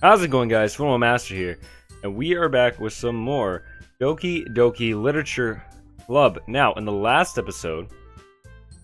How's it going, guys? FullMetalMaster here, and we are back with some more Doki Doki Literature Club. Now, in the last episode,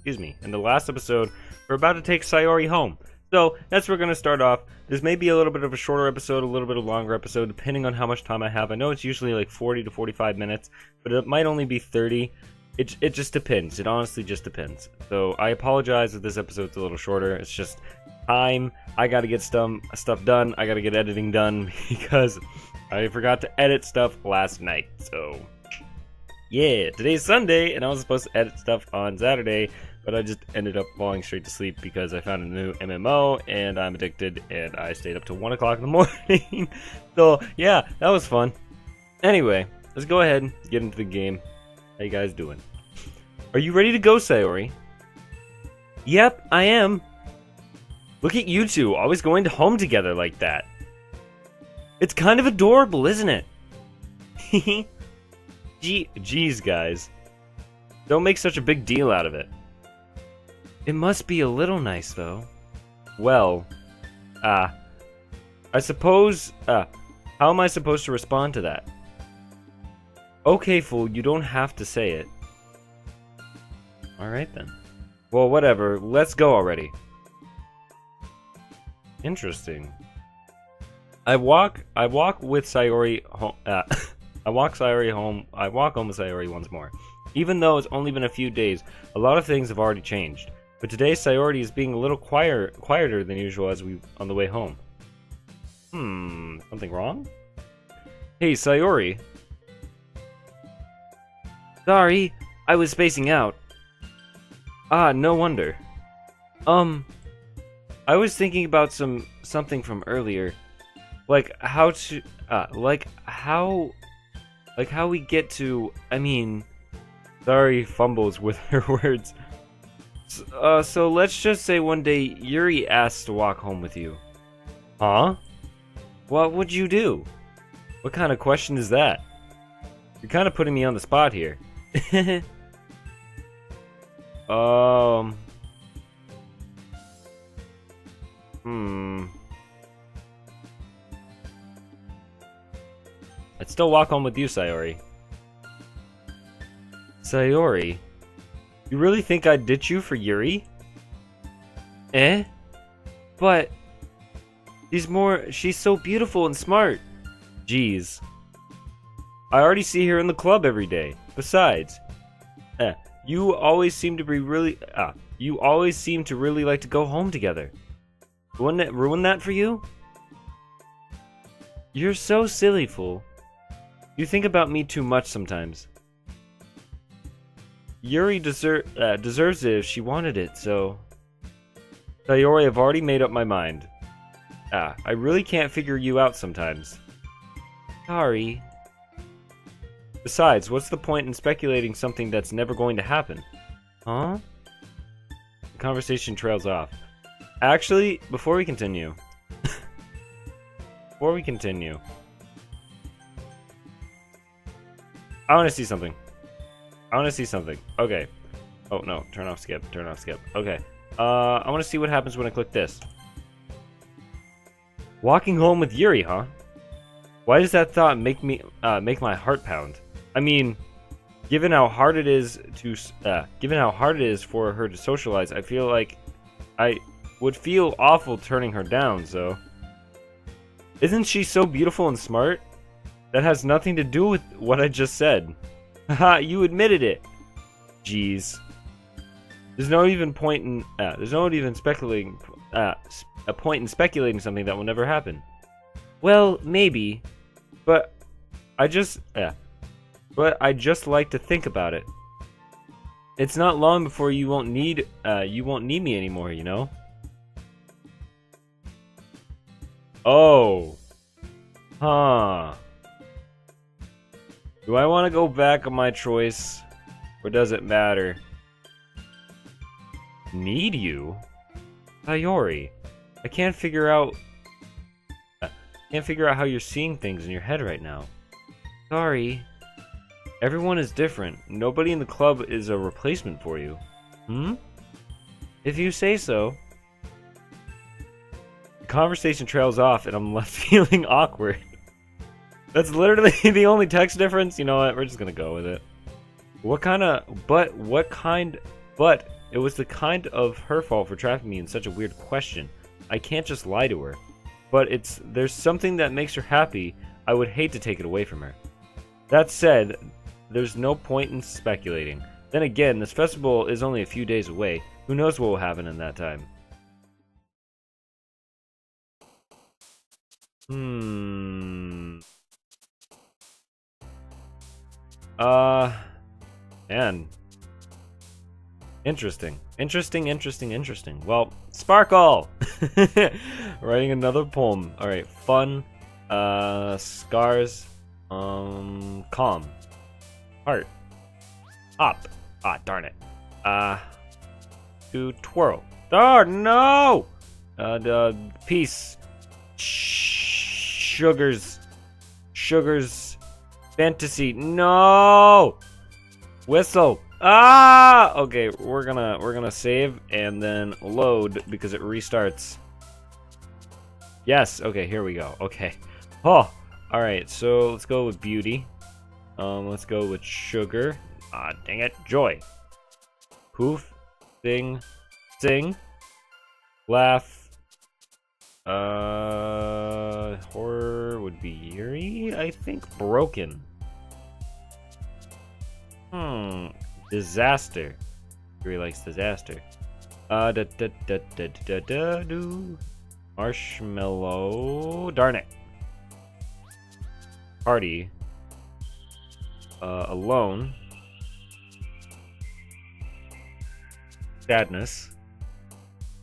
we're about to take Sayori home. So, that's where we're going to start off. This may be a little bit of a shorter episode, a little bit of a longer episode, depending on how much time I have. I know it's usually like 40 to 45 minutes, but it might only be 30. It just depends. It honestly just depends. So, I apologize if this episode's a little shorter. It's just time. I gotta get stuff done. I gotta get editing done because I forgot to edit stuff last night. So, yeah, today's Sunday, and I was supposed to edit stuff on Saturday, but I just ended up falling straight to sleep because I found a new MMO, and I'm addicted, and I stayed up till 1 o'clock in the morning. So, yeah, that was fun. Anyway, let's go ahead and get into the game. How you guys doing? Are you ready to go, Sayori? Yep, I am. Look at you two, always going to home together like that. It's kind of adorable, isn't it? Geez, guys. Don't make such a big deal out of it. It must be a little nice, though. Well, I suppose, how am I supposed to respond to that? Okay, fool, you don't have to say it. Alright then. Well, whatever, let's go already. Interesting. I walk with Sayori home. I walk home with Sayori once more. Even though it's only been a few days, a lot of things have already changed. But today, Sayori is being a little quieter than usual as we on the way home. Something wrong? Hey, Sayori. Sorry, I was spacing out. Ah, no wonder. I was thinking about something from earlier, like how we get to. I mean, sorry, fumbles with her words. So let's just say one day Yuri asks to walk home with you. Huh? What would you do? What kind of question is that? You're kind of putting me on the spot here. I'd still walk home with you, Sayori. Sayori? You really think I'd ditch you for Yuri? Eh? But she's so beautiful and smart. Jeez. I already see her in the club every day. Besides, you always seem to really like to go home together. Wouldn't it ruin that for you? You're so silly, fool. You think about me too much sometimes. Yuri deserves it if she wanted it, so... Sayori, I've already made up my mind. I really can't figure you out sometimes. Sorry. Besides, what's the point in speculating something that's never going to happen? Huh? The conversation trails off. Actually, before we continue... I want to see something. Okay. Oh, no. Turn off skip. Okay. I want to see what happens when I click this. Walking home with Yuri, huh? Why does that thought make my heart pound? I mean, given how hard it is for her to socialize, I feel like I would feel awful turning her down, so... Isn't she so beautiful and smart? That has nothing to do with what I just said. Haha, you admitted it. Jeez. There's no point in speculating something that will never happen. Well, maybe, but I just like to think about it. It's not long before you won't need me anymore, you know? Oh. Huh. Do I want to go back on my choice, or does it matter? Need you? Sayori, I can't figure out how you're seeing things in your head right now. Sorry. Everyone is different. Nobody in the club is a replacement for you. If you say so. conversation trails off and I'm left feeling awkward. That's literally the only text difference. You know what? We're just gonna go with it. But it was the kind of her fault for trapping me in such a weird question. I can't just lie to her. But there's something that makes her happy. I would hate to take it away from her. That said, there's no point in speculating. Then again, this festival is only a few days away. Who knows what will happen in that time? Man. Interesting. Well, Sparkle! Writing another poem. Alright, fun. Scars. Calm. Heart. Up. Ah, darn it. To twirl. Oh, no! The peace. Sugars. Fantasy. No! Whistle. Ah! Okay, we're gonna save and then load because it restarts. Yes. Okay, here we go. Okay. Oh. All right. So let's go with beauty. Let's go with sugar. Ah, dang it. Joy. Poof. Sing. Laugh. Horror would be eerie, I think. Broken. Disaster. He really likes disaster. Marshmallow. Darn it. Party. Alone. Sadness.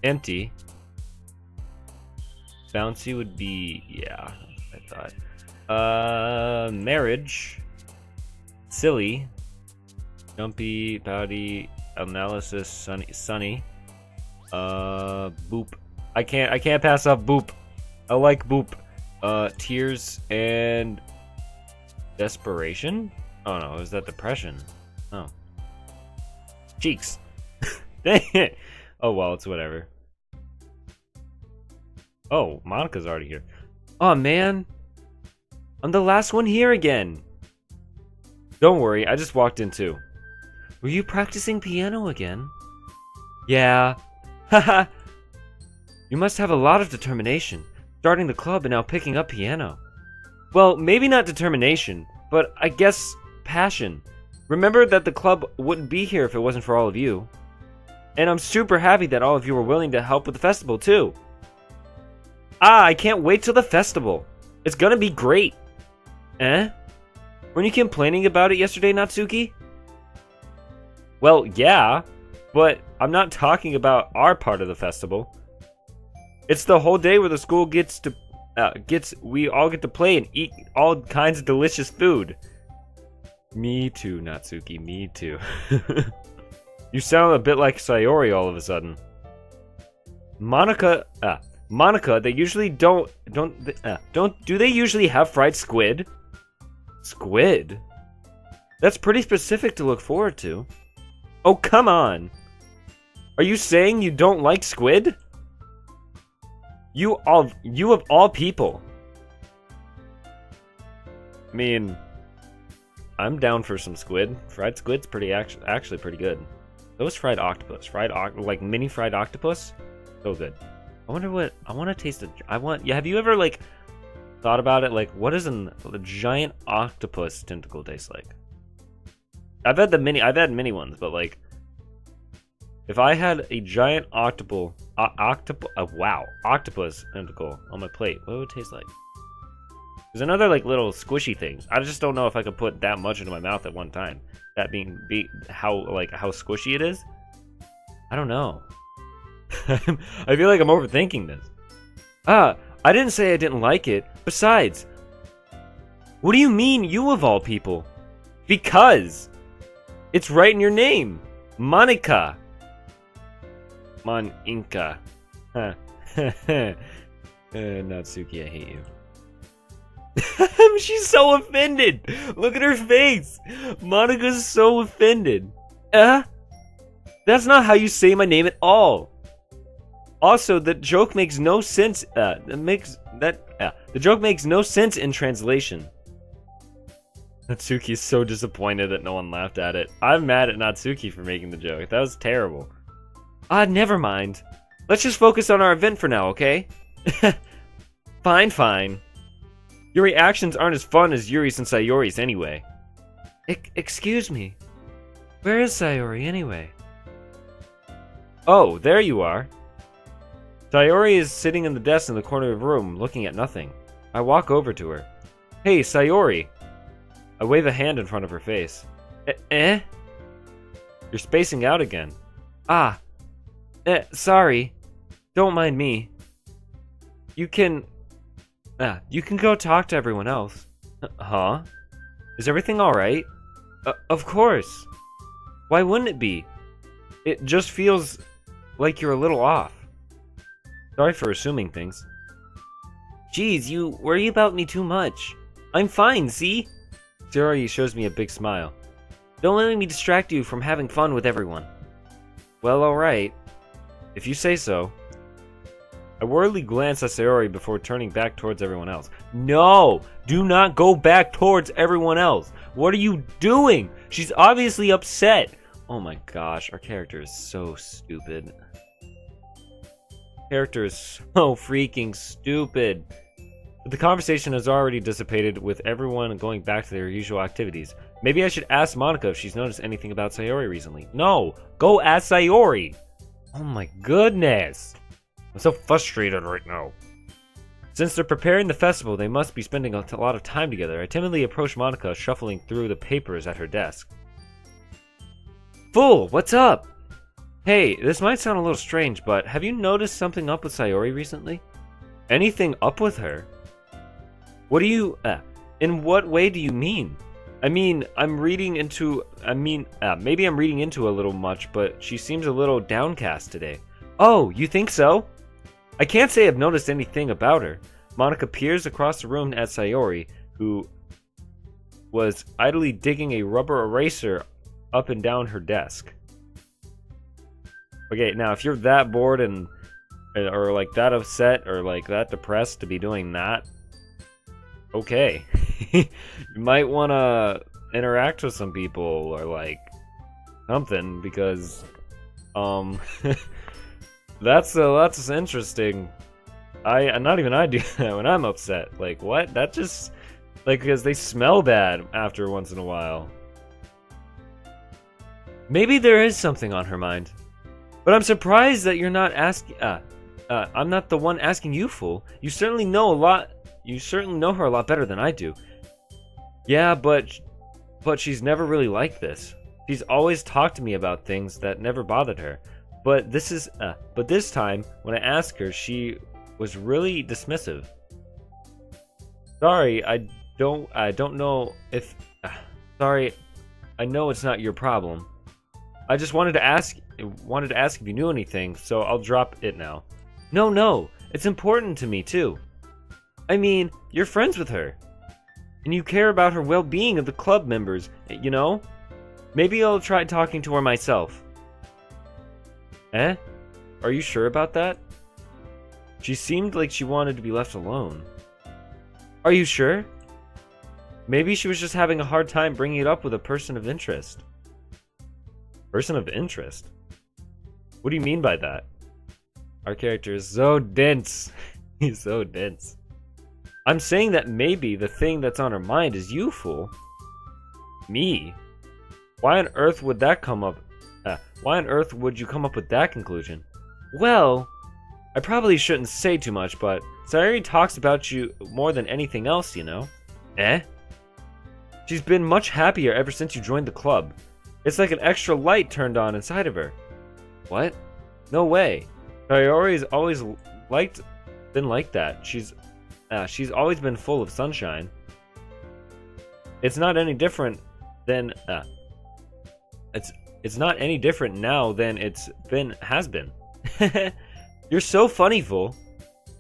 Empty. Bouncy would be, yeah, I thought. Marriage. Silly. Jumpy, pouty, analysis, sunny. Boop. I can't pass up boop. I like boop. Tears and desperation? Oh no, is that depression? Oh. Cheeks. Dang it. Oh well, it's whatever. Oh, Monica's already here. Oh man. I'm the last one here again. Don't worry, I just walked in too. Were you practicing piano again? Yeah. Haha. You must have a lot of determination, starting the club and now picking up piano. Well, maybe not determination, but I guess passion. Remember that the club wouldn't be here if it wasn't for all of you. And I'm super happy that all of you were willing to help with the festival too. Ah, I can't wait till the festival. It's gonna be great. Eh? Weren't you complaining about it yesterday, Natsuki? Well, yeah, but I'm not talking about our part of the festival. It's the whole day where the school we all get to play and eat all kinds of delicious food. Me too, Natsuki, me too. You sound a bit like Sayori all of a sudden. Monica, they usually do they usually have fried squid? Squid? That's pretty specific to look forward to. Oh, come on. Are you saying you don't like squid? You of all people. I mean, I'm down for some squid. Fried squid's actually pretty good. Those fried octopus, like mini fried octopus, so good. I want to taste it. Yeah, have you ever like thought about it? Like, what does a giant octopus tentacle taste like? I've had mini ones, but like, if I had a giant octopus tentacle on my plate, what would it taste like? There's another like little squishy things. I just don't know if I could put that much into my mouth at one time. That being how squishy it is. I don't know. I feel like I'm overthinking this. I didn't say I didn't like it. Besides, what do you mean, you of all people? Because it's right in your name, Monica. Moninka. Huh. Natsuki, I hate you. She's so offended. Look at her face. Monica's so offended. That's not how you say my name at all. Also, the joke makes no sense. The joke makes no sense in translation. Natsuki is so disappointed that no one laughed at it. I'm mad at Natsuki for making the joke. That was terrible. Never mind. Let's just focus on our event for now, okay? Fine, fine. Your reactions aren't as fun as Yuri's and Sayori's anyway. Excuse me. Where is Sayori anyway? Oh, there you are. Sayori is sitting in the desk in the corner of the room, looking at nothing. I walk over to her. Hey, Sayori. I wave a hand in front of her face. Eh? You're spacing out again. Sorry. Don't mind me. You can go talk to everyone else. Huh? Is everything alright? Of course. Why wouldn't it be? It just feels like you're a little off. Sorry for assuming things. Jeez, you worry about me too much. I'm fine, see? Sayori shows me a big smile. Don't let me distract you from having fun with everyone. Well, alright. If you say so. I worriedly glance at Sayori before turning back towards everyone else. No! Do not go back towards everyone else! What are you doing? She's obviously upset! Oh my gosh, our character is so stupid. Character is so freaking stupid. But the conversation has already dissipated with everyone going back to their usual activities. Maybe I should ask Monica if she's noticed anything about Sayori recently. No! Go ask Sayori! Oh my goodness! I'm so frustrated right now. Since they're preparing the festival, they must be spending a lot of time together. I timidly approach Monica, shuffling through the papers at her desk. Fool, what's up? Hey, this might sound a little strange, but have you noticed something up with Sayori recently? Anything up with her? What do you, in what way do you mean? I mean, maybe I'm reading into a little much, but she seems a little downcast today. Oh, you think so? I can't say I've noticed anything about her. Monica peers across the room at Sayori, who was idly digging a rubber eraser up and down her desk. Okay, now if you're that bored or like that upset or like that depressed to be doing that, okay. You might want to interact with some people or like something, because that's interesting. Not even I do that when I'm upset. Like, what? That just, like, because they smell bad after once in a while. Maybe there is something on her mind. But I'm surprised that you're not asking. I'm not the one asking you, fool. You certainly know her a lot better than I do. Yeah, but she's never really like this. She's always talked to me about things that never bothered her. But this time, when I asked her, she was really dismissive. Sorry, I don't know if. Sorry, I know it's not your problem. I just wanted to ask if you knew anything, so I'll drop it now. No, it's important to me too. I mean, you're friends with her, and you care about her well-being of the club members, you know? Maybe I'll try talking to her myself. Eh? Are you sure about that? She seemed like she wanted to be left alone. Are you sure? Maybe she was just having a hard time bringing it up with a person of interest. Person of interest? What do you mean by that? Our character is so dense. He's so dense. I'm saying that maybe the thing that's on her mind is you, fool. Me? Why on earth would that come up? Why on earth would you come up with that conclusion? Well, I probably shouldn't say too much, but Sayori talks about you more than anything else, you know? Eh? She's been much happier ever since you joined the club. It's like an extra light turned on inside of her. What? No way. Sayori's always been like that. She's always been full of sunshine. It's not any different than it's not any different now than has been. You're so funny, fool.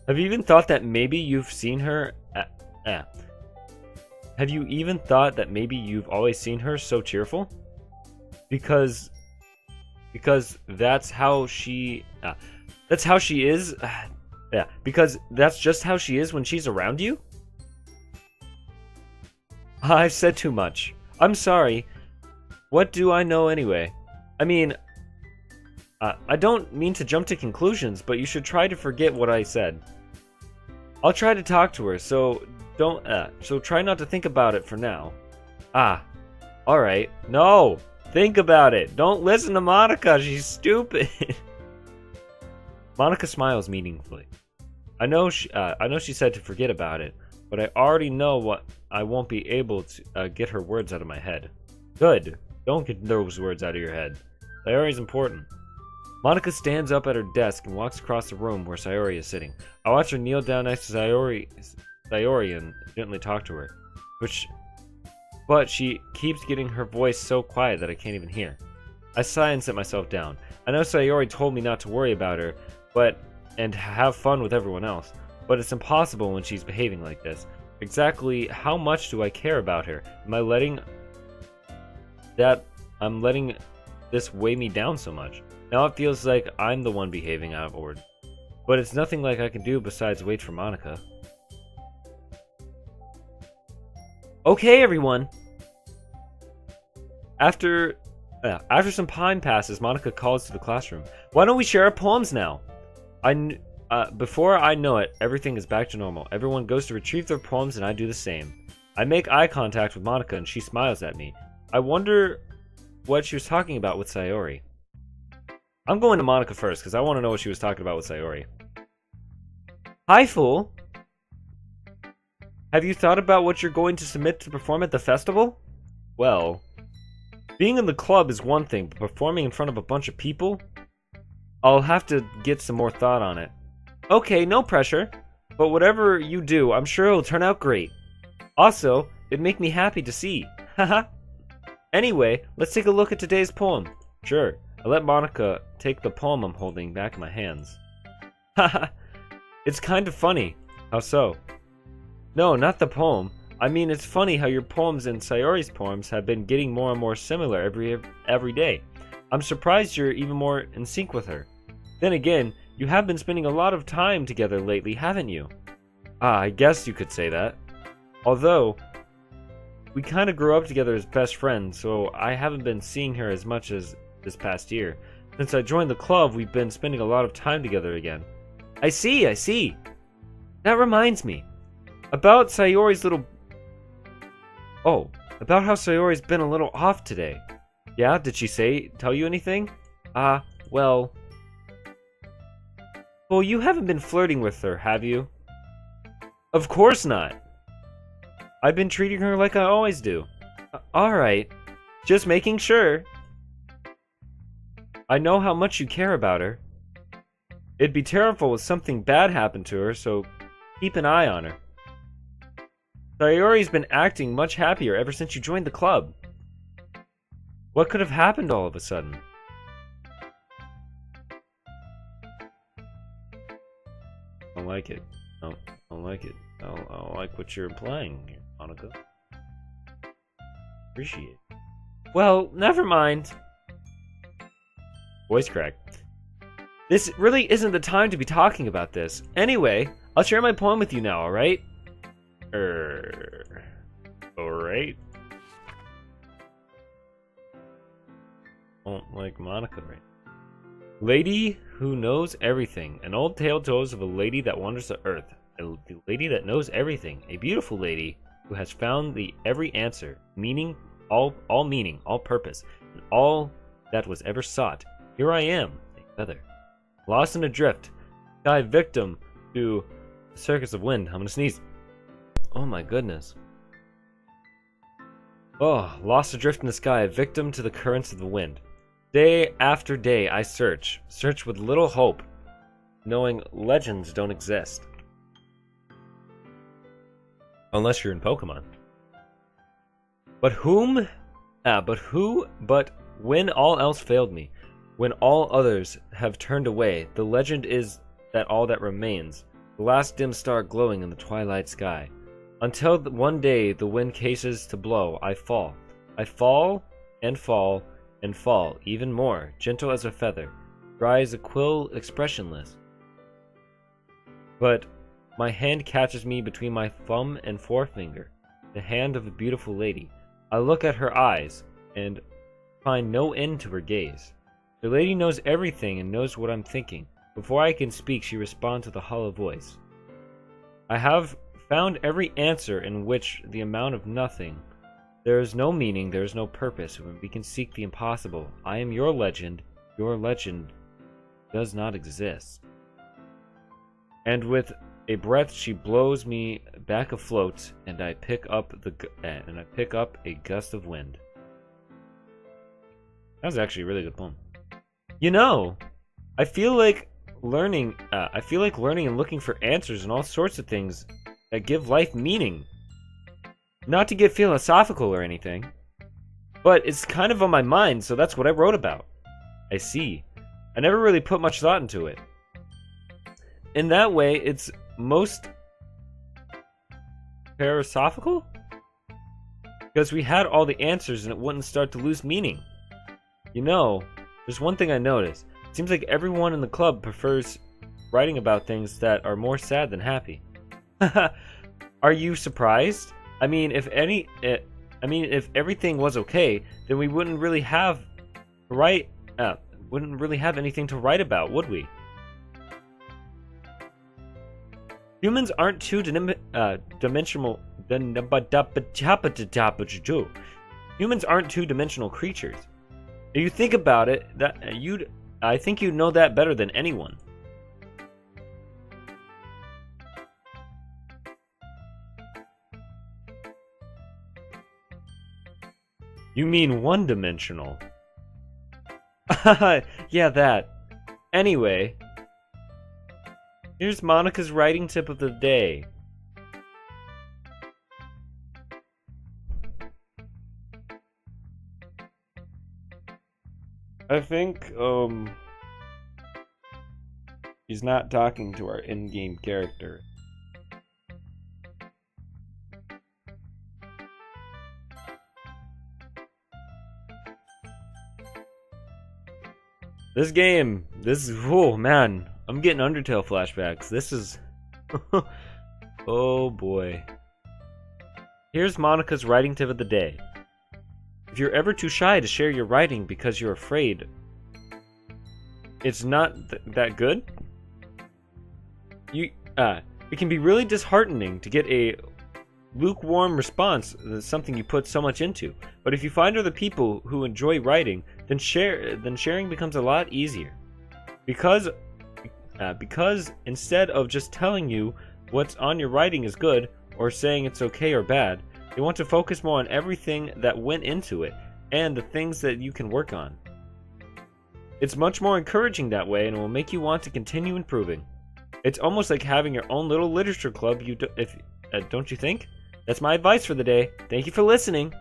Have you even thought that maybe you've seen her? Have you even thought that maybe you've always seen her so cheerful? Because that's how she That's how she is? Yeah, because that's just how she is when she's around you? I've said too much. I'm sorry. What do I know anyway? I mean, I don't mean to jump to conclusions, but you should try to forget what I said. I'll try to talk to her, so try not to think about it for now. Alright. No! Think about it! Don't listen to Monica, she's stupid! Monica smiles meaningfully. I know she said to forget about it, but I already know what I won't be able to get her words out of my head. Good. Don't get those words out of your head. Sayori's important. Monica stands up at her desk and walks across the room where Sayori is sitting. I watch her kneel down next to Sayori and gently talk to her. But she keeps getting her voice so quiet that I can't even hear. I sigh and sit myself down. I know Sayori told me not to worry about her, and have fun with everyone else. But it's impossible when she's behaving like this. Exactly how much do I care about her? Am I letting this weigh me down so much? Now it feels like I'm the one behaving out of order. But it's nothing like I can do besides wait for Monica. Okay, everyone! After some time passes, Monica calls to the classroom. Why don't we share our poems now? Before I know it, everything is back to normal. Everyone goes to retrieve their poems and I do the same. I make eye contact with Monica and she smiles at me. I wonder what she was talking about with Sayori. I'm going to Monica first because I want to know what she was talking about with Sayori. Hi, fool! Have you thought about what you're going to submit to perform at the festival? Well, being in the club is one thing, but performing in front of a bunch of people? I'll have to get some more thought on it. Okay, no pressure. But whatever you do, I'm sure it'll turn out great. Also, it'd make me happy to see. Haha. Anyway, let's take a look at today's poem. Sure. I let Monica take the poem I'm holding back in my hands. Haha. It's kind of funny. How so? No, not the poem. I mean, it's funny how your poems and Sayori's poems have been getting more and more similar every day. I'm surprised you're even more in sync with her. Then again, you have been spending a lot of time together lately, haven't you? I guess you could say that. Although, we kind of grew up together as best friends, so I haven't been seeing her as much as this past year. Since I joined the club, we've been spending a lot of time together again. I see. That reminds me. About how Sayori's been a little off today. Yeah, did she tell you anything? Well, you haven't been flirting with her, have you? Of course not. I've been treating her like I always do. Alright, just making sure. I know how much you care about her. It'd be terrible if something bad happened to her, so keep an eye on her. Sayori's been acting much happier ever since you joined the club. What could have happened all of a sudden? I don't like it. No, I don't like it. I don't like what you're implying here, Monica. Appreciate it. Well, never mind. Voice crack. This really isn't the time to be talking about this. Anyway, I'll share my poem with you now, alright? Alright. Don't like Monica right. Lady who knows everything. An old tale tells of a lady that wanders the earth. A lady that knows everything. A beautiful lady who has found the every answer, meaning, all meaning, all purpose, and all that was ever sought. Here I am, a feather. Lost and adrift. Sky victim to the circus of wind. I'm gonna sneeze. Oh my goodness. Oh, lost adrift in the sky, a victim to the currents of the wind. Day after day I search with little hope, knowing legends don't exist. Unless you're in Pokemon. But when all else failed me, when all others have turned away, the legend is that all that remains, the last dim star glowing in the twilight sky. Until one day the wind cases to blow, I fall. I fall and fall and fall, even more, gentle as a feather. Her eyes a quill expressionless. But my hand catches me between my thumb and forefinger, the hand of a beautiful lady. I look at her eyes and find no end to her gaze. The lady knows everything and knows what I'm thinking. Before I can speak, she responds with a hollow voice. I have found every answer in which the amount of nothing. There is no meaning, there is no purpose when we can seek the impossible. I am your legend does not exist. And with a breath she blows me back afloat, and I pick up a gust of wind. That was actually a really good poem. You know, I feel like learning and looking for answers and all sorts of things that give life meaning. Not to get philosophical or anything, but it's kind of on my mind, so that's what I wrote about. I see. I never really put much thought into it. In that way, it's most philosophical? Because we had all the answers and it wouldn't start to lose meaning. You know, there's one thing I noticed. It seems like everyone in the club prefers writing about things that are more sad than happy. Are you surprised? I mean, if everything was okay, then we wouldn't really have anything to write about, would we? Humans aren't two-dimensional. Humans aren't two-dimensional creatures. If you think about it, I think you know that better than anyone. You mean one-dimensional? Yeah, that. Anyway, here's Monica's writing tip of the day. I think, he's not talking to our in-game character. Oh man, I'm getting Undertale flashbacks. This is, oh boy. Here's Monica's writing tip of the day. If you're ever too shy to share your writing because you're afraid it's not that good, it can be really disheartening to get a lukewarm response to something you put so much into. But if you find other people who enjoy writing, then sharing becomes a lot easier. Because instead of just telling you what's on your writing is good or saying it's okay or bad, they want to focus more on everything that went into it and the things that you can work on. It's much more encouraging that way and it will make you want to continue improving. It's almost like having your own little literature club, don't you think? That's my advice for the day. Thank you for listening.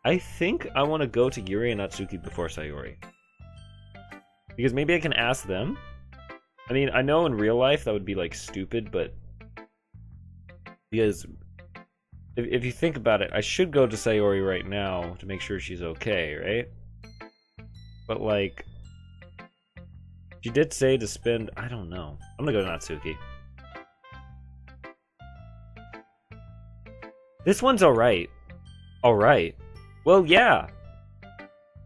I think I want to go to Yuri and Natsuki before Sayori. Because maybe I can ask them. I mean, I know in real life that would be like stupid, but because if you think about it, I should go to Sayori right now to make sure she's okay, right? But like, she did say to spend, I don't know. I'm gonna go to Natsuki. This one's alright. Alright. Well, yeah.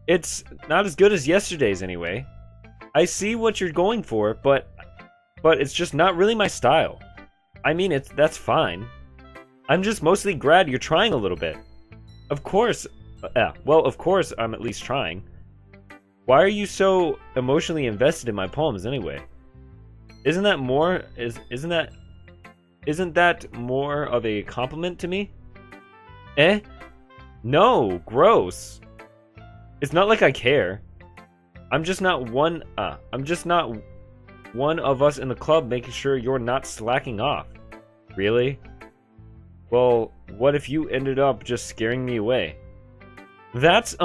It's not as good as yesterday's anyway. I see what you're going for, but it's just not really my style. I mean, that's fine. I'm just mostly glad you're trying a little bit. Of course, of course I'm at least trying. Why are you so emotionally invested in my poems anyway? Isn't that more of a compliment to me? Eh? No, gross. It's not like I care. I'm just not one of us in the club making sure you're not slacking off. Really? Well, what if you ended up just scaring me away? That's,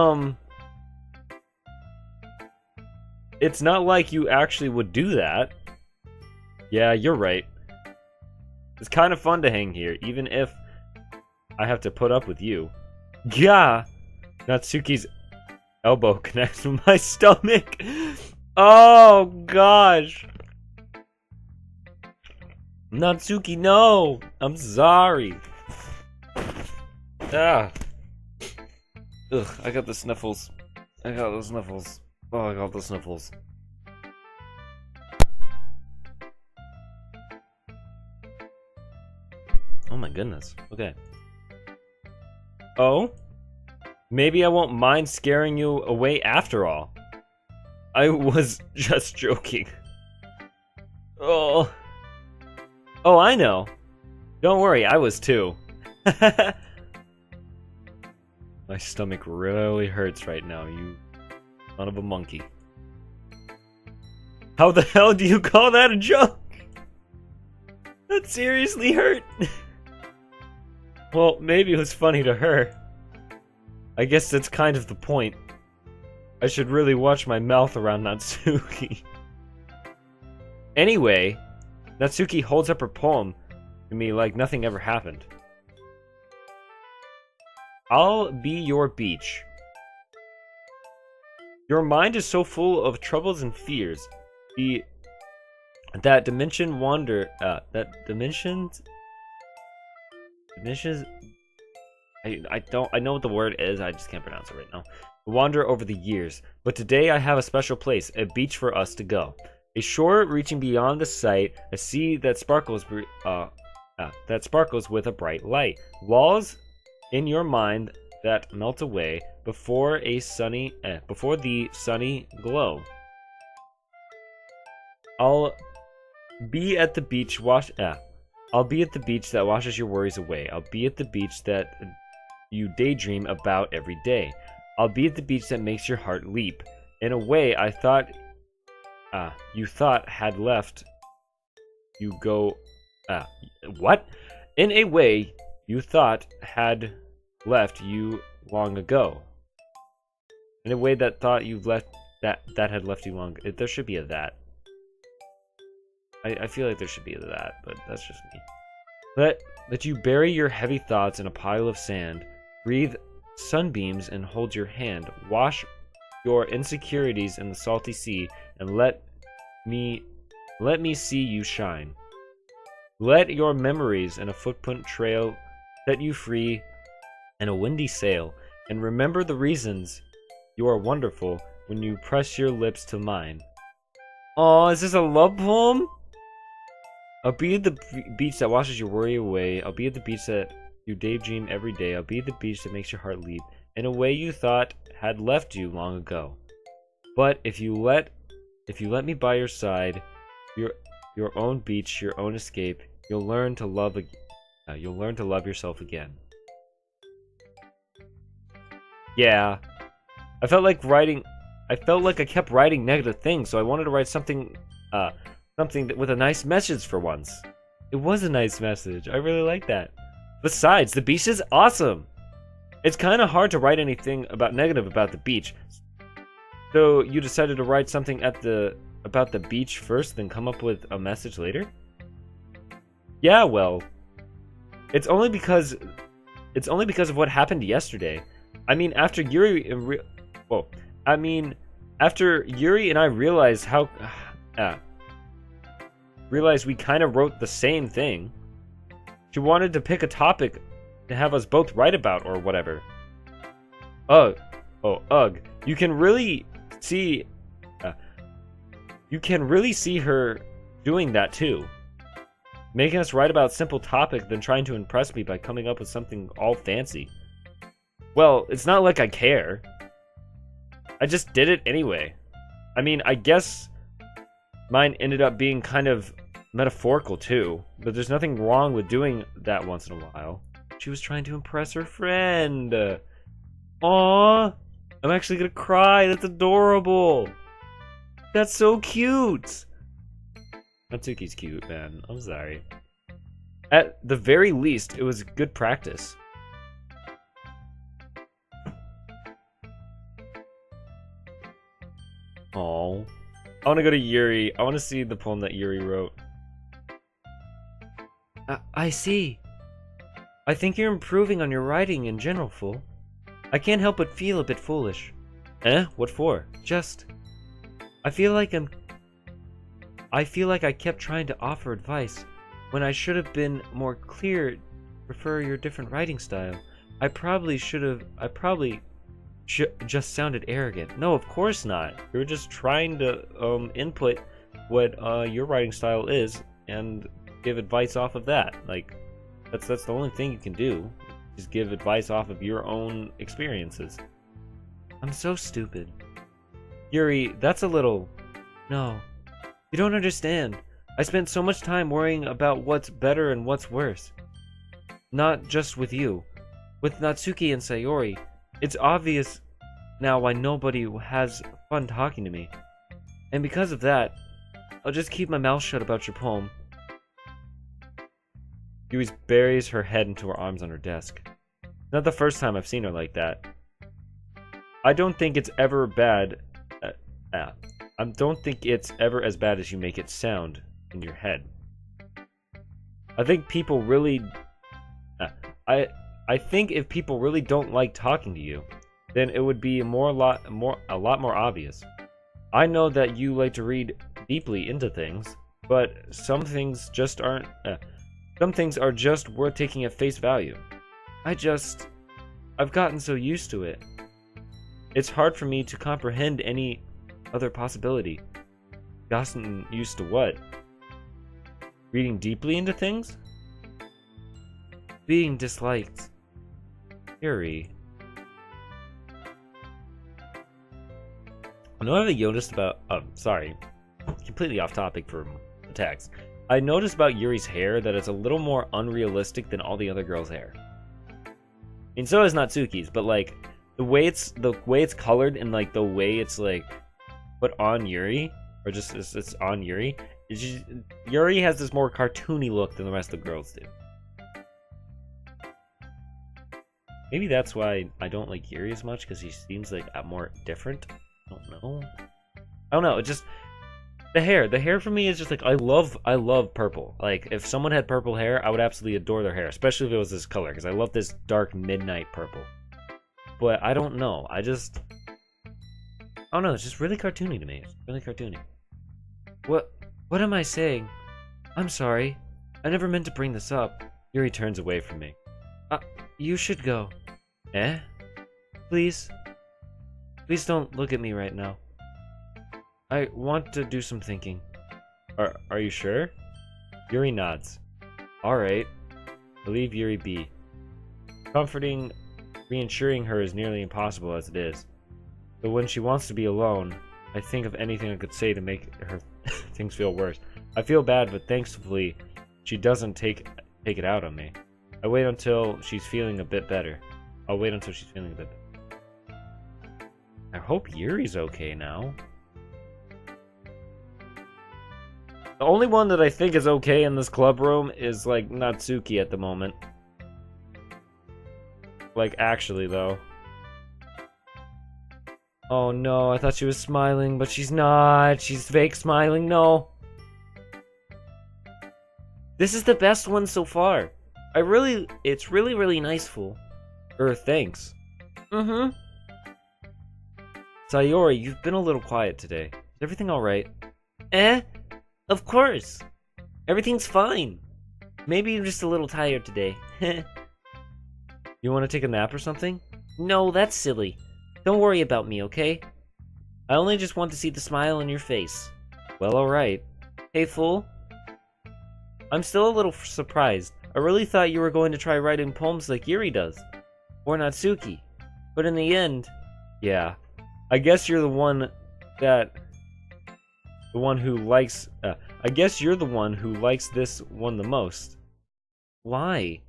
it's not like you actually would do that. Yeah, you're right. It's kind of fun to hang here, even if I have to put up with you. Yeah! Natsuki's elbow connects with my stomach. Oh gosh. Natsuki, no! I'm sorry. Ah. Ugh, I got the sniffles. I got the sniffles. Oh, I got the sniffles. Oh my goodness. Okay. Oh? Maybe I won't mind scaring you away after all. I was just joking. Oh. Oh, I know. Don't worry, I was too. My stomach really hurts right now, you son of a monkey. How the hell do you call that a joke? That seriously hurt. Well, maybe it was funny to her. I guess that's kind of the point. I should really watch my mouth around Natsuki. Anyway, Natsuki holds up her poem to me like nothing ever happened. I'll be your beach. Your mind is so full of troubles and fears. That dimensions. I know what the word is, I just can't pronounce it right now. Wander over the years, but today I have a special place, a beach for us to go. A shore reaching beyond the sight, a sea that sparkles with a bright light. Walls in your mind that melt away before the sunny glow. I'll be at the beach I'll be at the beach that washes your worries away. I'll be at the beach that you daydream about every day. I'll be at the beach that makes your heart leap. In a way I thought you thought had left you go what? In a way you thought had left you long ago. In a way that thought you left that had left you long ago. There should be a that. I feel like there should be a that, but that's just me. Let you bury your heavy thoughts in a pile of sand. Breathe sunbeams and hold your hand. Wash your insecurities in the salty sea and let me see you shine. Let your memories in a footprint trail set you free in a windy sail, and remember the reasons you are wonderful when you press your lips to mine. Aw, is this a love poem? I'll be at the beach that washes your worry away. I'll be at the beach that you daydream every day. I'll be at the beach that makes your heart leap in a way you thought had left you long ago. But if you let me by your side, your own beach, your own escape, you'll learn to love yourself again. Yeah, I felt like I kept writing negative things, so I wanted to write something with a nice message for once. It was a nice message. I really like that. Besides, the beach is awesome. It's kind of hard to write anything negative about the beach. So you decided to write something about the beach first, then come up with a message later? Yeah, well, it's only because of what happened yesterday. I mean, after Yuri and I realized we kind of wrote the same thing. She wanted to pick a topic to have us both write about or whatever. Ugh. You can really see her doing that too. Making us write about simple topic, then trying to impress me by coming up with something all fancy. Well, it's not like I care. I just did it anyway. I mean, I guess mine ended up being kind of metaphorical too, but there's nothing wrong with doing that once in a while. She was trying to impress her friend. Aww, I'm actually gonna cry. That's adorable. That's so cute. Natsuki's cute, man. I'm sorry. At the very least, it was good practice. Aww. I want to go to Yuri. I want to see the poem that Yuri wrote. I see. I think you're improving on your writing in general, Fool. I can't help but feel a bit foolish. Eh? What for? Just... I feel like I kept trying to offer advice when I should have been more clear. Prefer your different writing style. I probably just sounded arrogant. No, of course not. You're just trying to input what your writing style is and give advice off of that. Like, that's the only thing you can do. Just give advice off of your own experiences. I'm so stupid. Yuri, that's a little... No. You don't understand. I spent so much time worrying about what's better and what's worse. Not just with you. With Natsuki and Sayori. It's obvious now why nobody has fun talking to me. And because of that, I'll just keep my mouth shut about your poem. Yuri buries her head into her arms on her desk. Not the first time I've seen her like that. I don't think it's ever bad. I don't think it's ever as bad as you make it sound in your head. I think people really... I think if people really don't like talking to you, then it would be a lot more obvious. I know that you like to read deeply into things, but some things just aren't... some things are just worth taking at face value. I've gotten so used to it. It's hard for me to comprehend any other possibility. Gotten used to what? Reading deeply into things? Being disliked. Yuri. I know I've noticed about... sorry. Completely off topic from the text. I noticed about Yuri's hair that it's a little more unrealistic than all the other girls' hair. I mean, so is Natsuki's, but like... The way it's colored and like the way it's like put on Yuri, or just it's on Yuri, Yuri has this more cartoony look than the rest of the girls do. Maybe that's why I don't like Yuri as much, because he seems like more different. I don't know. It just the hair for me is just like I love purple. Like if someone had purple hair, I would absolutely adore their hair, especially if it was this color, because I love this dark midnight purple. But I don't know. I don't know. It's just really cartoony to me. It's really cartoony. What am I saying? I'm sorry. I never meant to bring this up. Yuri turns away from me. You should go. Eh? Please? Please don't look at me right now. I want to do some thinking. Are you sure? Yuri nods. Alright. I'll leave Yuri be. Reassuring her is nearly impossible as it is. But when she wants to be alone, I think of anything I could say to make her things feel worse. I feel bad, but thankfully, she doesn't take it out on me. I wait until she's feeling a bit better. I'll wait until she's feeling a bit better. I hope Yuri's okay now. The only one that I think is okay in this club room is, like, Natsuki at the moment. Like, actually, though. Oh, no, I thought she was smiling, but she's not. She's fake smiling, no. This is the best one so far. It's really, really nice, fool. Thanks. Mm-hmm. Sayori, you've been a little quiet today. Is everything alright? Of course. Everything's fine. Maybe you're just a little tired today. You want to take a nap or something? No, that's silly. Don't worry about me, okay? I only just want to see the smile on your face. Well, alright. Hey, fool. I'm still a little surprised. I really thought you were going to try writing poems like Yuri does. Or Natsuki. But in the end... Yeah. I guess you're the one that... I guess you're the one who likes this one the most. Why?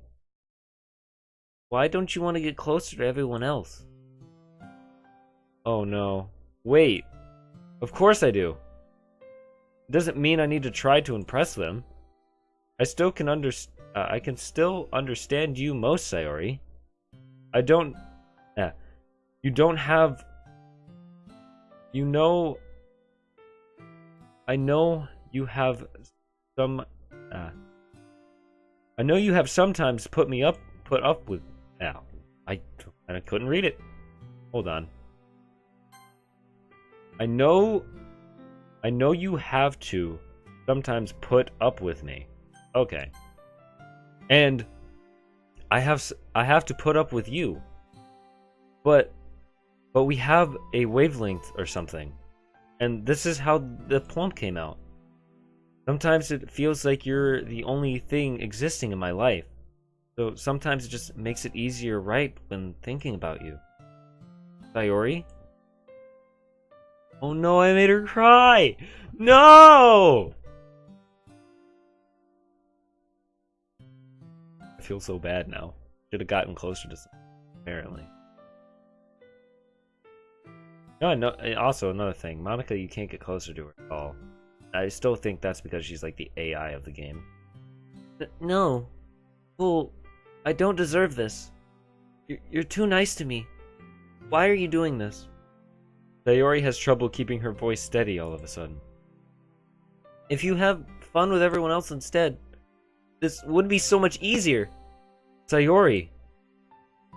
Why don't you want to get closer to everyone else? Oh no. Wait. Of course I do. It doesn't mean I need to try to impress them. I can still understand you most, Sayori. You don't have... I know you have sometimes put up with... Ow. I couldn't read it. Hold on. I know you have to sometimes put up with me. Okay. And I have to put up with you. But we have a wavelength or something. And this is how the poem came out. Sometimes it feels like you're the only thing existing in my life. So sometimes it just makes it easier to write when thinking about you. Sayori? Oh no, I made her cry! No! I feel so bad now. Should have gotten closer to something, apparently. No, also another thing. Monica, you can't get closer to her at all. I still think that's because she's like the AI of the game. No. Well, I don't deserve this. You're too nice to me. Why are you doing this? Sayori has trouble keeping her voice steady all of a sudden. If you have fun with everyone else instead, this would be so much easier. Sayori.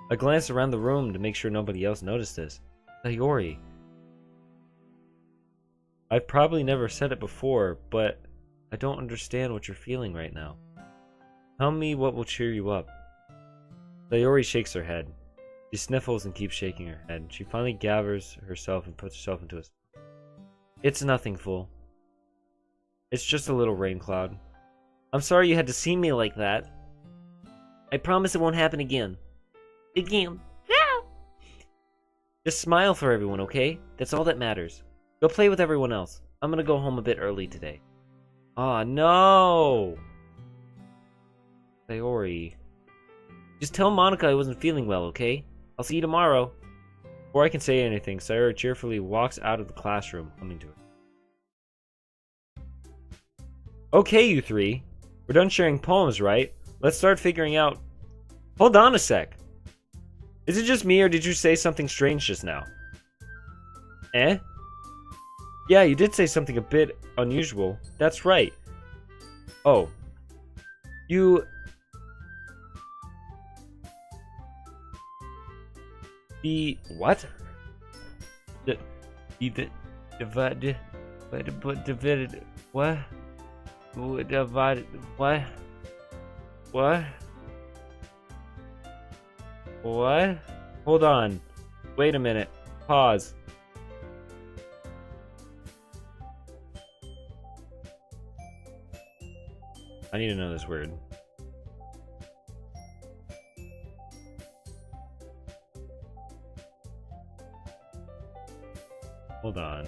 I glanced around the room to make sure nobody else noticed this. Sayori. I've probably never said it before, but I don't understand what you're feeling right now. Tell me what will cheer you up. Sayori shakes her head. She sniffles and keeps shaking her head. She finally gathers herself and puts herself into a... It's nothing, fool. It's just a little rain cloud. I'm sorry you had to see me like that. I promise it won't happen again. Again. Just smile for everyone, okay? That's all that matters. Go play with everyone else. I'm gonna go home a bit early today. Aw, no! Sayori. Just tell Monica I wasn't feeling well, okay? I'll see you tomorrow. Before I can say anything, Sayori cheerfully walks out of the classroom, humming to her. Okay, you three. We're done sharing poems, right? Let's start figuring out... Hold on a sec. Is it just me, or did you say something strange just now? Eh? Yeah, you did say something a bit unusual. That's right. Oh. You... The... What? Divided... What? Divided... What? What? What? Hold on. Wait a minute. Pause. I need to know this word. Hold on.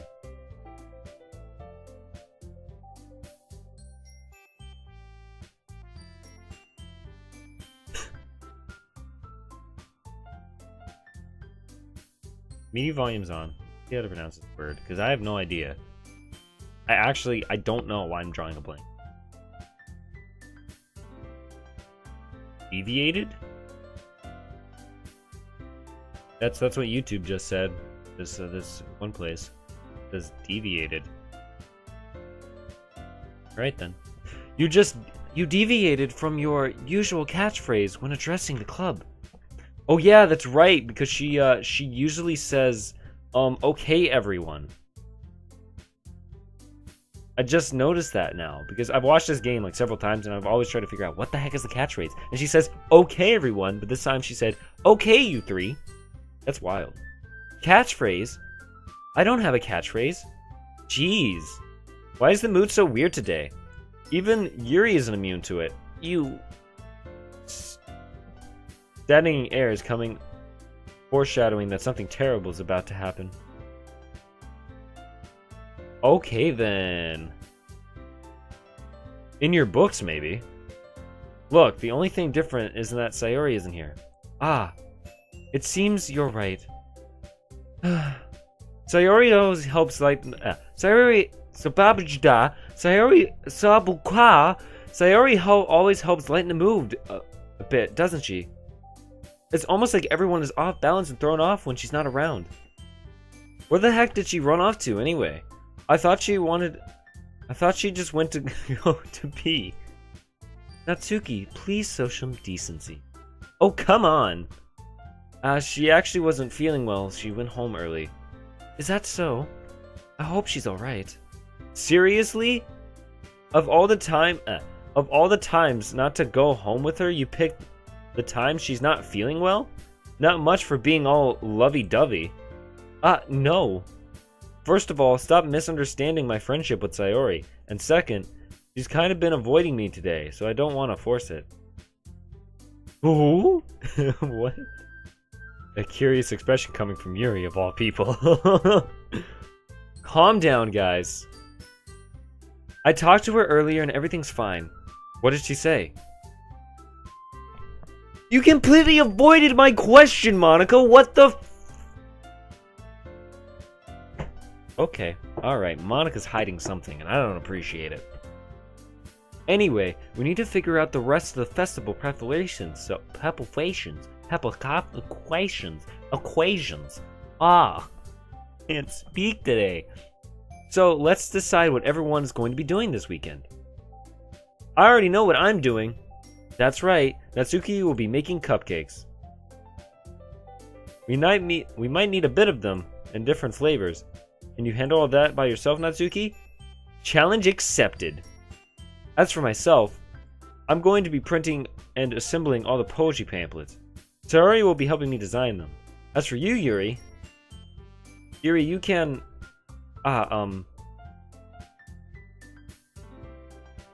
Media volume's on. See how to pronounce this word, because I have no idea. I don't know why I'm drawing a blank. Deviated? That's what YouTube just said. This one place says deviated. Right then. You deviated from your usual catchphrase when addressing the club. Oh yeah, that's right, because she usually says, okay everyone. I just noticed that now, because I've watched this game like several times and I've always tried to figure out what the heck is the catchphrase. And she says, okay everyone, but this time she said, okay you three. That's wild. Catchphrase? I don't have a catchphrase. Jeez. Why is the mood so weird today? Even Yuri isn't immune to it. You... Deadening air is coming, foreshadowing that something terrible is about to happen. Okay then. In your books, maybe. Look, the only thing different is that Sayori isn't here. Ah, it seems you're right. Sayori always helps Sayori Sababjda. Sayori always helps lighten the mood a bit, doesn't she? It's almost like everyone is off balance and thrown off when she's not around. Where the heck did she run off to anyway? I thought she just went to go to pee. Natsuki, please show some decency. Oh, come on. She actually wasn't feeling well. She went home early. Is that so? I hope she's alright. Seriously? Of all the times not to go home with her, you picked the time she's not feeling well? Not much for being all lovey-dovey. No. First of all, stop misunderstanding my friendship with Sayori. And second, she's kind of been avoiding me today, so I don't want to force it. Ooh? What? A curious expression coming from Yuri, of all people. Calm down, guys. I talked to her earlier and everything's fine. What did she say? You completely avoided my question, Monica! What the Okay, alright, Monica's hiding something, and I don't appreciate it. Anyway, we need to figure out the rest of the festival preparations, so... equations. Can't speak today. So, let's decide what everyone's going to be doing this weekend. I already know what I'm doing. That's right, Natsuki will be making cupcakes. We might need a bit of them, in different flavors. Can you handle all that by yourself, Natsuki? Challenge accepted. As for myself, I'm going to be printing and assembling all the poetry pamphlets. Sayori will be helping me design them. As for you, Yuri, you can...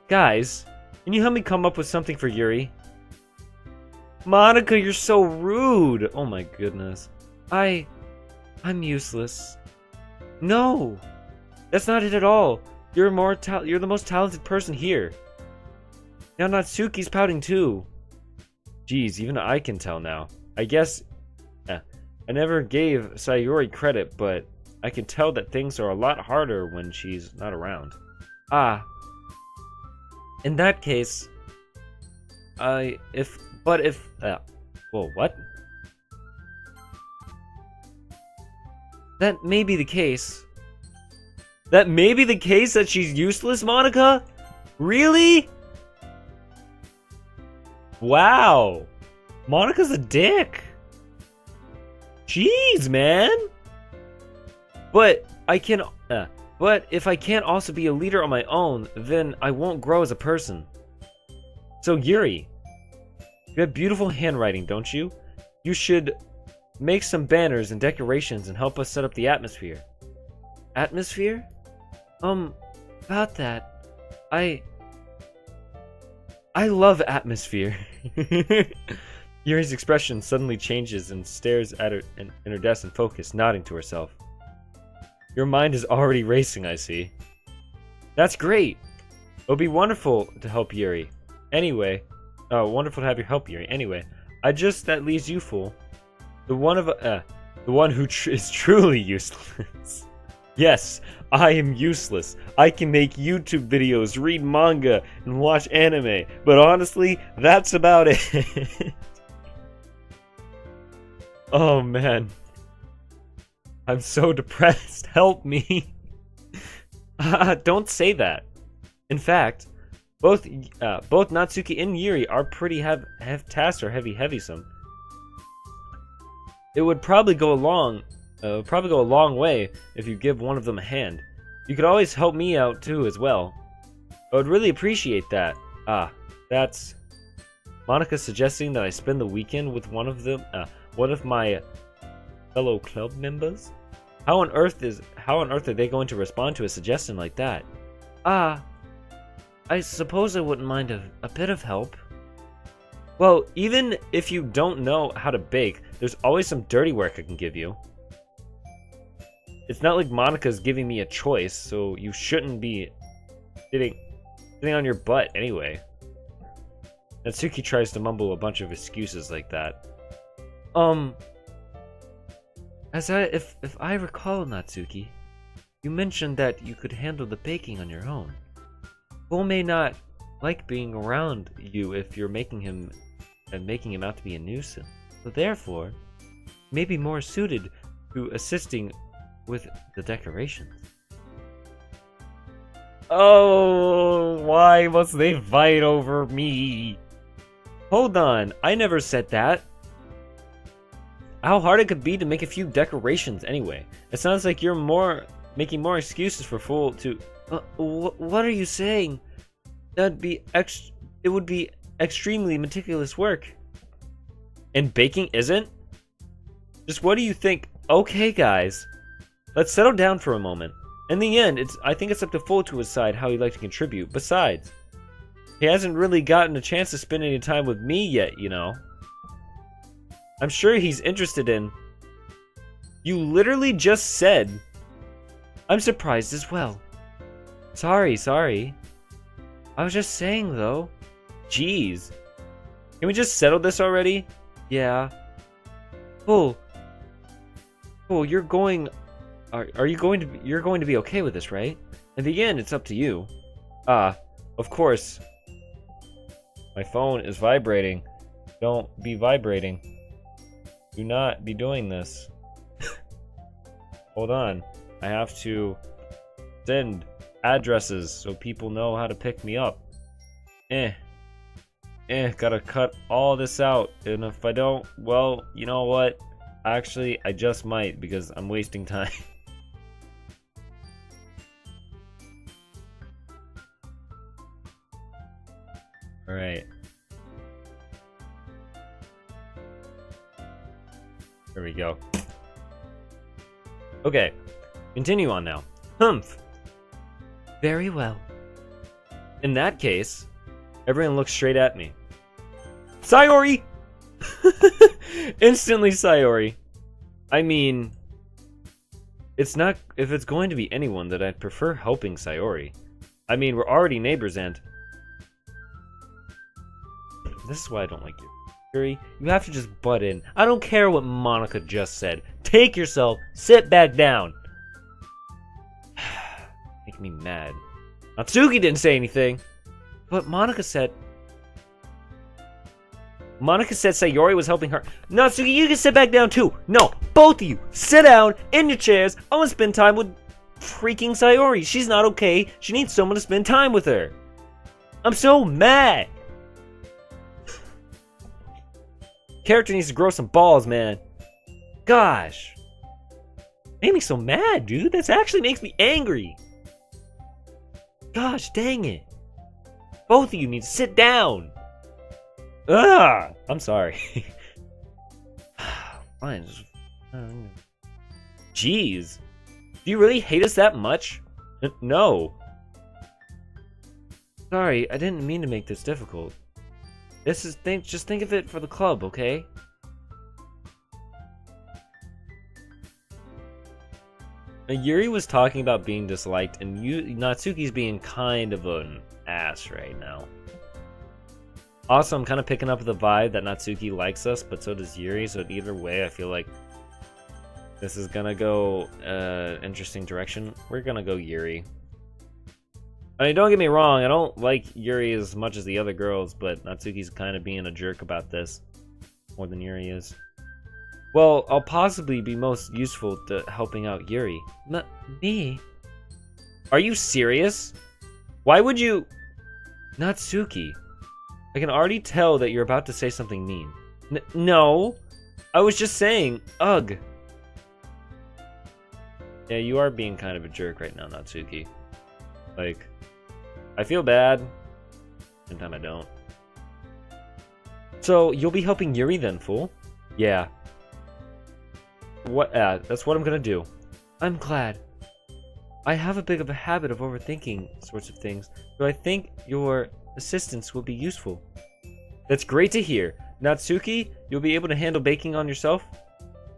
Guys, can you help me come up with something for Yuri? Monica, you're so rude! Oh my goodness. I'm useless. No! That's not it at all. You're the most talented person here. Now Natsuki's pouting too. Jeez, even I can tell now. I guess... I never gave Sayori credit, but I can tell that things are a lot harder when she's not around. In that case... Whoa, what? That may be the case. That may be the case that she's useless, Monica? Really? Wow. Monica's a dick. Jeez, man. But if I can't also be a leader on my own, then I won't grow as a person. So Yuri, you have beautiful handwriting, don't you? You should make some banners and decorations and help us set up the atmosphere. Atmosphere? About that, I love atmosphere. Yuri's expression suddenly changes and stares at her in her desk and focus, nodding to herself. Your mind is already racing, I see. That's great. It'll be wonderful to help Yuri. Anyway, wonderful to have your help, Yuri. Anyway, that leaves you, fool. The one who is truly useless. Yes, I am useless. I can make YouTube videos, read manga, and watch anime. But honestly, that's about it. Oh man. I'm so depressed. Help me. Don't say that. In fact, both Natsuki and Yuri are pretty tasks are heavy-some. It would probably go a long way if you give one of them a hand. You could always help me out too as well. I would really appreciate that. That's Monica suggesting that I spend the weekend with one of my fellow club members. How on earth are they going to respond to a suggestion like that? I suppose I wouldn't mind a bit of help. Well, even if you don't know how to bake, there's always some dirty work I can give you. It's not like Monica's giving me a choice, so you shouldn't be sitting on your butt anyway. Natsuki tries to mumble a bunch of excuses like that. If I recall, Natsuki, you mentioned that you could handle the baking on your own. Bull may not like being around you if you're making him out to be a nuisance. So therefore, may be more suited to assisting with the decorations. Oh, why must they fight over me? Hold on, I never said that. How hard it could be to make a few decorations anyway. It sounds like you're more making more excuses for Full to... what are you saying? It would be extremely meticulous work. And baking isn't? Just what do you think? Okay, guys. Let's settle down for a moment. In the end, I think it's up to Full to decide how he'd like to contribute. Besides, he hasn't really gotten a chance to spend any time with me yet, you know. I'm sure he's interested in... You literally just said... I'm surprised as well. Sorry. I was just saying, though. Jeez. Can we just settle this already? Yeah. Full, you're going... You're going to be okay with this, right? In the end, it's up to you. Of course. My phone is vibrating. Don't be vibrating. Do not be doing this. Hold on. I have to send addresses so people know how to pick me up. Gotta cut all this out. And if I don't, well, you know what? Actually, I just might because I'm wasting time. Alright. There we go. Okay. Continue on now. Humph. Very well. In that case, everyone looks straight at me. Sayori! Instantly Sayori. I mean, it's not... If it's going to be anyone, that I'd prefer helping Sayori. I mean, we're already neighbors and... This is why I don't like you. Yuri, you have to just butt in. I don't care what Monica just said. Take yourself, sit back down. Make me mad. Natsuki didn't say anything. But Monica said Sayori was helping her. Natsuki, you can sit back down too. No, both of you, sit down in your chairs. I want to spend time with freaking Sayori. She's not okay. She needs someone to spend time with her. I'm so mad. Character needs to grow some balls, man. Gosh. Made me so mad, dude. This actually makes me angry. Gosh, dang it. Both of you need to sit down. Ugh! I'm sorry. Fine. Jeez. Do you really hate us that much? No. Sorry, I didn't mean to make this difficult. Just think of it for the club, okay? Now, Yuri was talking about being disliked, and Natsuki's being kind of an ass right now. Also, I'm kind of picking up the vibe that Natsuki likes us, but so does Yuri, so either way, I feel like this is gonna go interesting direction. We're gonna go Yuri. I mean, don't get me wrong, I don't like Yuri as much as the other girls, but Natsuki's kind of being a jerk about this more than Yuri is. Well, I'll possibly be most useful to helping out Yuri. Me? Are you serious? Why would you... Natsuki, I can already tell that you're about to say something mean. No, I was just saying, ugh. Yeah, you are being kind of a jerk right now, Natsuki. Like... I feel bad. Same time I don't. So, you'll be helping Yuri then, fool? Yeah. That's what I'm gonna do. I'm glad. I have a bit of a habit of overthinking sorts of things, so I think your assistance will be useful. That's great to hear. Natsuki, you'll be able to handle baking on yourself?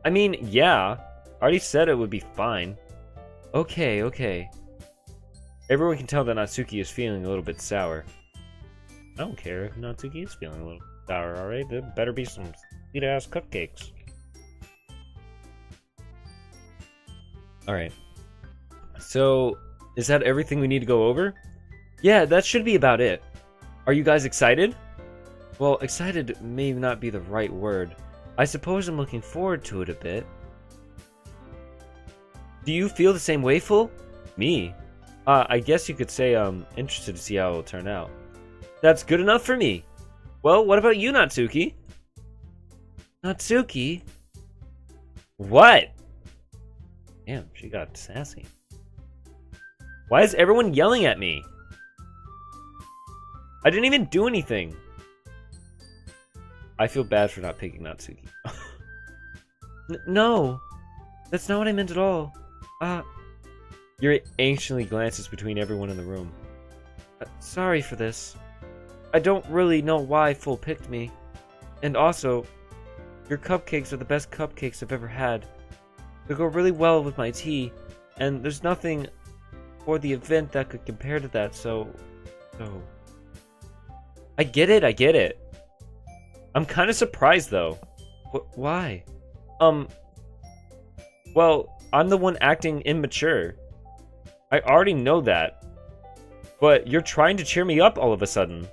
I mean, yeah. I already said it would be fine. Okay. Everyone can tell that Natsuki is feeling a little bit sour. I don't care if Natsuki is feeling a little sour, alright? There better be some sweet-ass cupcakes. Alright. So, is that everything we need to go over? Yeah, that should be about it. Are you guys excited? Well, excited may not be the right word. I suppose I'm looking forward to it a bit. Do you feel the same way, Full? Me? I guess you could say I'm interested to see how it'll turn out. That's good enough for me. Well, what about you, Natsuki? Natsuki? What? Damn, she got sassy. Why is everyone yelling at me? I didn't even do anything. I feel bad for not picking Natsuki. No, that's not what I meant at all. Yuri anxiously glances between everyone in the room. Sorry for this. I don't really know why Full picked me. And also, your cupcakes are the best cupcakes I've ever had. They go really well with my tea, and there's nothing for the event that could compare to that, so... I get it. I'm kind of surprised, though. Why? Well, I'm the one acting immature. I already know that. But you're trying to cheer me up all of a sudden.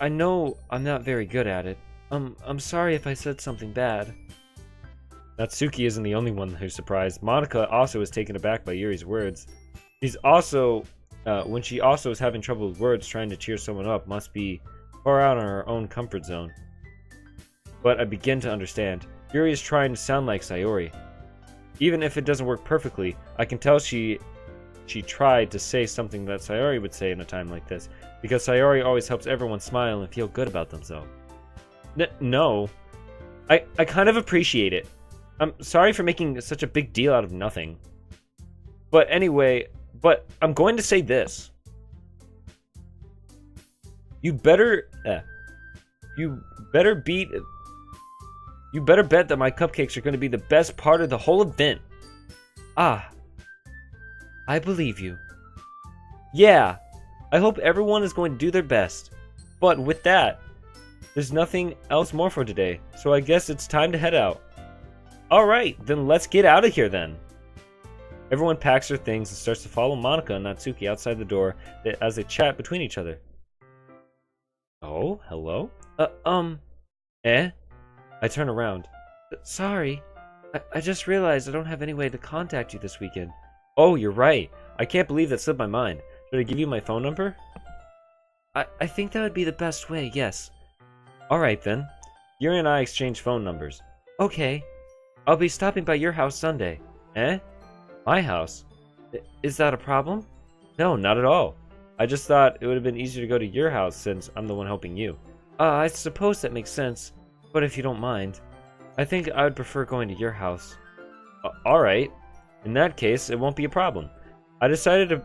I know I'm not very good at it. I'm sorry if I said something bad. Natsuki isn't the only one who's surprised. Monica also is taken aback by Yuri's words. She's also, when she also is having trouble with words, trying to cheer someone up must be far out on her own comfort zone. But I begin to understand. Yuri is trying to sound like Sayori. Even if it doesn't work perfectly, I can tell she tried to say something that Sayori would say in a time like this, because Sayori always helps everyone smile and feel good about themselves. No. I kind of appreciate it. I'm sorry for making such a big deal out of nothing. But anyway, I'm going to say this. You better bet that my cupcakes are going to be the best part of the whole event. I believe you. Yeah, I hope everyone is going to do their best. But with that, there's nothing else more for today, so I guess it's time to head out. Alright, then let's get out of here then. Everyone packs their things and starts to follow Monica and Natsuki outside the door as they chat between each other. Oh, hello? I turn around. Sorry, I just realized I don't have any way to contact you this weekend. Oh, you're right. I can't believe that slipped my mind. Should I give you my phone number? I think that would be the best way, yes. Alright then. Yuri and I exchange phone numbers. Okay. I'll be stopping by your house Sunday. My house? Is that a problem? No, not at all. I just thought it would have been easier to go to your house since I'm the one helping you. I suppose that makes sense. But if you don't mind, I think I would prefer going to your house. Alright. In that case, it won't be a problem. I decided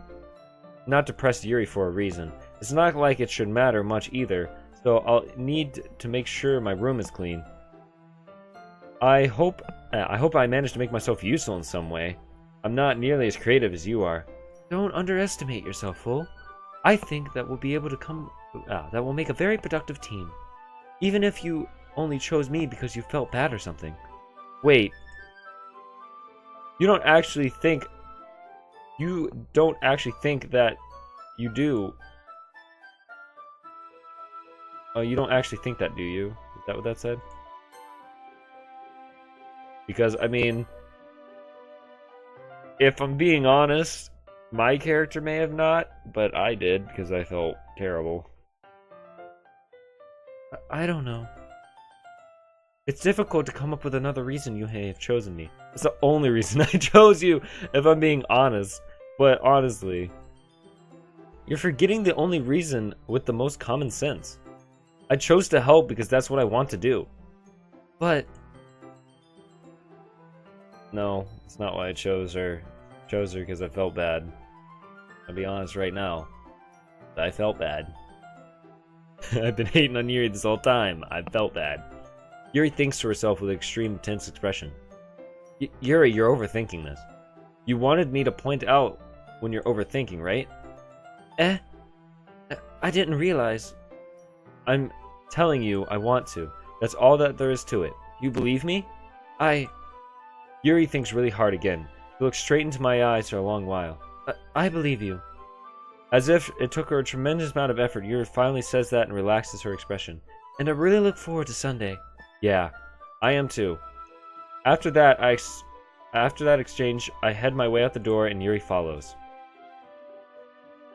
not to press Yuri for a reason. It's not like it should matter much either, so I'll need to make sure my room is clean. I hope I managed to make myself useful in some way. I'm not nearly as creative as you are. Don't underestimate yourself, Full. I think that we'll be able to that will make a very productive team. Even if you only chose me because you felt bad or something. Wait. You don't actually think that you do. Oh, you don't actually think that, do you? Is that what that said? Because, I mean, if I'm being honest, my character may have not, but I did because I felt terrible. I don't know. It's difficult to come up with another reason you may have chosen me. It's the only reason I chose you, if I'm being honest. But honestly, you're forgetting the only reason with the most common sense. I chose to help because that's what I want to do. But no, it's not why I chose her. I chose her because I felt bad. I'll be honest right now. I felt bad. I've been hating on Yuri this whole time. I felt bad. Yuri thinks to herself with an extreme tense expression. Yuri, you're overthinking this. You wanted me to point out when you're overthinking, right? I didn't realize. I'm telling you I want to. That's all that there is to it. You believe me? Yuri thinks really hard again. He looks straight into my eyes for a long while. I believe you. As if it took her a tremendous amount of effort, Yuri finally says that and relaxes her expression. And I really look forward to Sunday. Yeah, I am too. After that exchange, I head my way out the door and Yuri follows.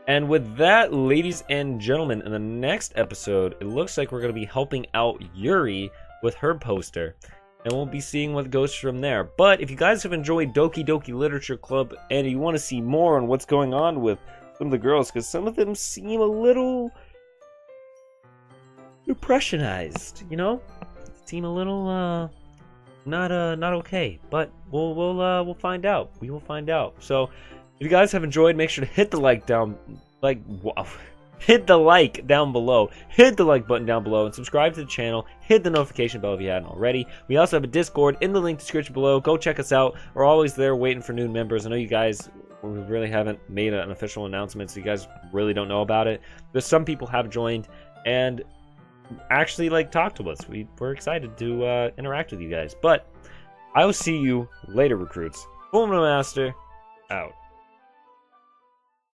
And with that, ladies and gentlemen, in the next episode, it looks like we're going to be helping out Yuri with her poster. and we'll be seeing what goes from there. But if you guys have enjoyed Doki Doki Literature Club and you want to see more on what's going on with some of the girls, because some of them seem a little impressionized, you know, seem a little not okay. But we'll find out. We will find out. So if you guys have enjoyed, make sure to hit the like down hit the like down below, hit the like button down below, and subscribe to the channel. Hit the notification bell if you hadn't already. We also have a Discord in the link description below. Go check us out. We're always there waiting for new members. I know you guys, we really haven't made an official announcement, so you guys really don't know about it. But some people have joined and actually talk to us. We're excited to interact with you guys. But I will see you later, recruits. FullMetalMaster out.